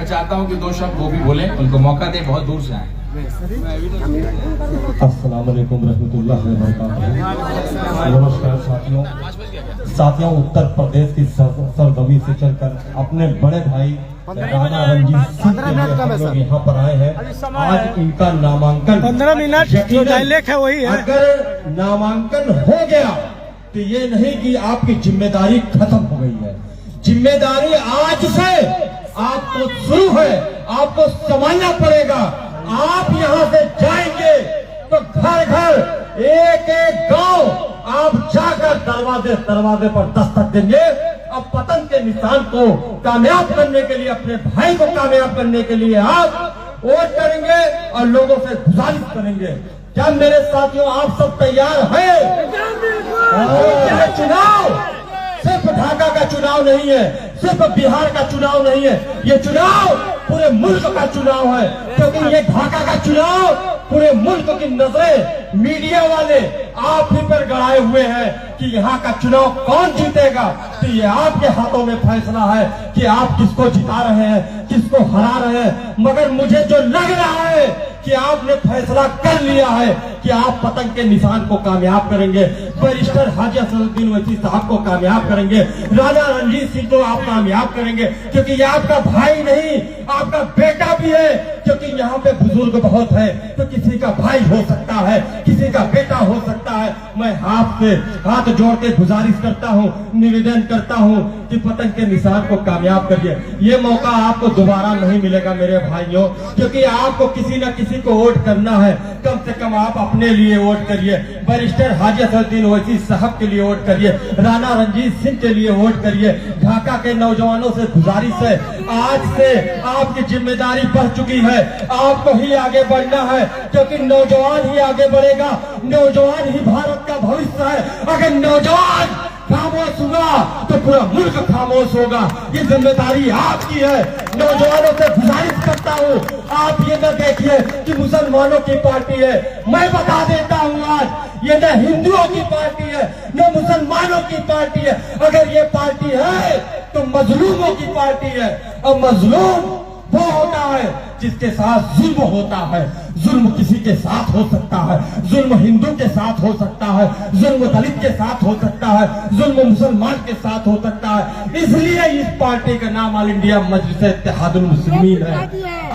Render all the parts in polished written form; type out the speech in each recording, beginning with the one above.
मैं चाहता हूं कि 2 शब्द वो भी बोले, उनको मौका दे, बहुत दूर से आए। अस्सलाम वालेकुम रहमतुल्लाहि व बरकातहू। नमस्कार साथियों, उत्तर प्रदेश की सरजमी से चलकर अपने बड़े भाई राणा रणजीत सिंह के लिए हम लोग यहाँ पर आए हैं। आज इनका नामांकन 15 मिनट जो डायलेक्ट है वही है। अगर नामांकन हो गया तो ये नहीं कि आपकी जिम्मेदारी खत्म हो गई है। जिम्मेदारी आज से आपको शुरू है, आपको संभालना पड़ेगा। आप यहाँ से जाएंगे तो घर घर, एक एक गांव आप जाकर दरवाजे दरवाजे पर दस्तक देंगे। अब पतन के निशान को कामयाब करने के लिए, अपने भाई को कामयाब करने के लिए आप वोट करेंगे और लोगों से गुजारिश करेंगे। क्या मेरे साथियों आप सब तैयार हैं? यह चुनाव सिर्फ ढाका का चुनाव नहीं है, सिर्फ बिहार का चुनाव नहीं है, ये चुनाव पूरे मुल्क का चुनाव है। क्योंकि ये ढाका का चुनाव पूरे मुल्क की नजरें मीडिया वाले आप ही पर गड़ाए हुए हैं कि यहाँ का चुनाव कौन जीतेगा। तो ये आपके हाथों में फैसला है कि आप किसको जिता रहे हैं, किसको हरा रहे हैं। मगर मुझे जो लग रहा है कि आपने फैसला कर लिया है कि आप पतंग के निशान को कामयाब करेंगे, बैरिस्टर हाजी असदुद्दीन ओवैसी साहब को कामयाब करेंगे, राणा रणजीत सिंह को आप कामयाब करेंगे। क्योंकि ये आपका भाई नहीं, आपका बेटा भी है। क्योंकि यहाँ पे बुजुर्ग बहुत है, तो किसी का भाई हो सकता है, किसी का बेटा हो सकता है। मैं हाथ जोड़ के गुजारिश करता हूँ, निवेदन करता हूँ कि पतंग के निशान को कामयाब करिए। ये मौका आपको दोबारा नहीं मिलेगा मेरे भाइयों, क्योंकि आपको किसी न किसी को वोट करना है। कम से कम आप अपने लिए वोट करिए, बैरिस्टर हाजी असदुद्दीन ओवैसी साहब के लिए वोट करिए, राणा रणजीत सिंह के लिए वोट करिए। ढाका के नौजवानों से गुजारिश है, आज से आपकी जिम्मेदारी बढ़ चुकी है, आपको ही आगे बढ़ना है। क्योंकि नौजवान ही आगे बढ़ेगा, नौजवान ही भारत का भविष्य है। अगर नौजवान खामोश हुआ तो पूरा मुल्क खामोश होगा। ये जिम्मेदारी आपकी है। नौजवानों से गुजारिश करता हूँ, आप ये न देखिए कि मुसलमानों की पार्टी है। मैं बता देता हूँ आज ये न हिंदुओं की पार्टी है, न मुसलमानों की पार्टी है। अगर ये पार्टी है तो मजलूमों की पार्टी है। और मजलूम वो होता है जिसके साथ जुल्म होता है। जुल्म किसी के साथ हो सकता है, जुल्म हिंदू के साथ हो सकता है, जुल्म दलित के साथ हो सकता है, जुल्म मुसलमान के साथ हो सकता है। इसलिए इस पार्टी का नाम ऑल इंडिया मजलिस इत्तेहादुल मुस्लिमीन है।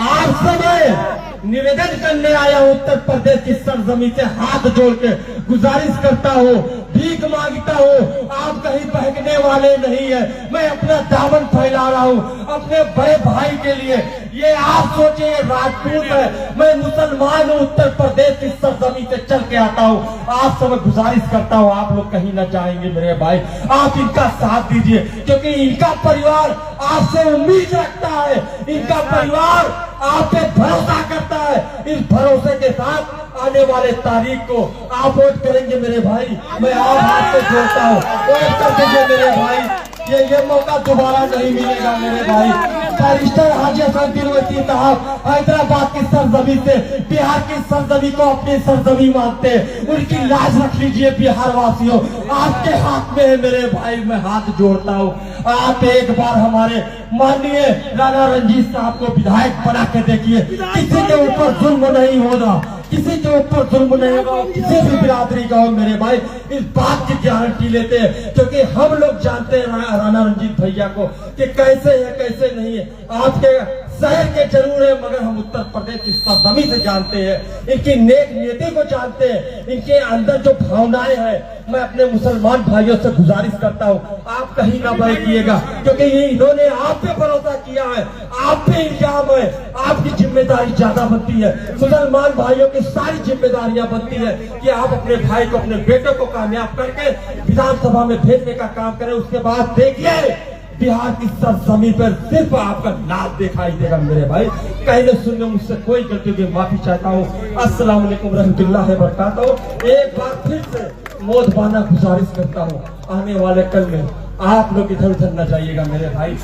आज समय निवेदन करने आया उत्तर प्रदेश की सरजमी से हाथ जोड़ के गुजारिश करता हूँ, भीख मांगता हूँ। आप कहीं बहकने वाले नहीं है। मैं अपना दामन फैला रहा हूँ अपने बड़े भाई के लिए। ये आप सोचिए राजपूत है, मैं मुसलमान हूँ, उत्तर प्रदेश की सरजमी से चल के आता हूँ। आप सब गुजारिश करता हूँ, आप लोग कहीं न जाएंगे मेरे भाई, आप इनका साथ दीजिए। क्योंकि इनका परिवार आपसे उम्मीद रखता है, इनका परिवार आप पे भरोसा करता है। इस भरोसे के साथ आने वाले तारीख को आप वोट करेंगे मेरे भाई। मैं आप हाथ से जोड़ता हूँ, वोट कर दीजिए मेरे भाई। ये मौका दोबारा नहीं मिलेगा मेरे भाई। बैरिस्टर हाजी असदुद्दीन ओवैसी साहब हैदराबाद की सरजमी से बिहार की सरजमी को अपनी सरजमी मानते हैं। उनकी लाज रख लीजिए बिहार वासियों, आपके हाथ में है मेरे भाई। मैं हाथ जोड़ता हूँ, आप एक बार हमारे माननीय राणा रणजीत साहब को विधायक बना के देखिए। किसी के ऊपर जुल्म नहीं होगा, किसी के ऊपर जुल्म नहीं होगा, किसी भी बिरादरी का हो मेरे भाई। इस बात की गारंटी लेते हैं क्योंकि हम लोग जानते हैं राणा रणजीत भैया को कि कैसे है कैसे नहीं है। आपके शहर के जरूर है, मगर हम उत्तर प्रदेश की सरजमी से जानते हैं, इनकी नेक नीति को जानते हैं, इनके अंदर जो भावनाएं हैं। मैं अपने मुसलमान भाइयों से गुजारिश करता हूँ, आप कहीं ना बहकिएगा। क्योंकि ये इन्होंने आप पे भरोसा किया है, आप पे इल्जाम है, आपकी जिम्मेदारी ज्यादा बनती है। मुसलमान भाइयों की सारी जिम्मेदारियां बनती है कि आप अपने भाई को, अपने बेटे को कामयाब करके विधानसभा में भेजने का काम करें। उसके बाद देखिए बिहार की सरजमी पर सिर्फ आपका नाम दिखाई देगा मेरे भाई। कहने सुनने मुझसे कोई गलती की माफी चाहता हूँ। अस्सलाम वालेकुम रहमतुल्लाहि व बरकातहू। एक बार फिर से मोदबाना गुजारिश करता हूँ, आने वाले कल में आप लोग इधर उधर न जाइएगा मेरे भाई। आज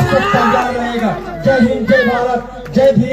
सब तैयार रहेगा। जय हिंद, जय भारत, जय भीम।